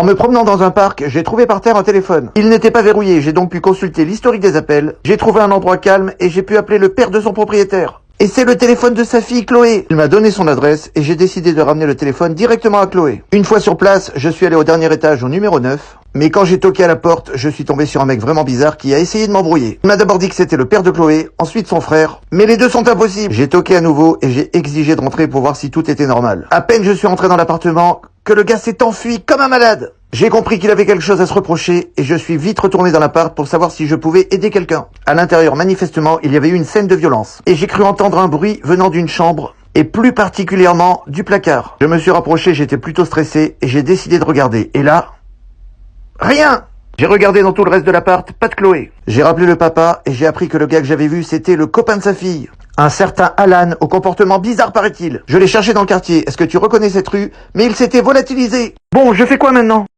En me promenant dans un parc, j'ai trouvé par terre un téléphone. Il n'était pas verrouillé, j'ai donc pu consulter l'historique des appels. J'ai trouvé un endroit calme et j'ai pu appeler le père de son propriétaire. Et c'est le téléphone de sa fille Chloé. Il m'a donné son adresse et j'ai décidé de ramener le téléphone directement à Chloé. Une fois sur place, je suis allé au dernier étage au numéro 9. Mais quand j'ai toqué à la porte, je suis tombé sur un mec vraiment bizarre qui a essayé de m'embrouiller. Il m'a d'abord dit que c'était le père de Chloé, ensuite son frère. Mais les deux sont impossibles. J'ai toqué à nouveau et j'ai exigé de rentrer pour voir si tout était normal. À peine je suis entré dans l'appartement que le gars s'est enfui comme un malade. J'ai compris qu'il avait quelque chose à se reprocher et je suis vite retourné dans l'appart pour savoir si je pouvais aider quelqu'un. À l'intérieur, manifestement, il y avait eu une scène de violence. Et j'ai cru entendre un bruit venant d'une chambre et plus particulièrement du placard. Je me suis rapproché, j'étais plutôt stressé et j'ai décidé de regarder. Et là, rien! J'ai regardé dans tout le reste de l'appart, pas de Chloé. J'ai rappelé le papa et j'ai appris que le gars que j'avais vu, c'était le copain de sa fille. Un certain Alan, au comportement bizarre paraît-il. Je l'ai cherché dans le quartier. Est-ce que tu reconnais cette rue? Mais il s'était volatilisé. Bon, je fais quoi maintenant?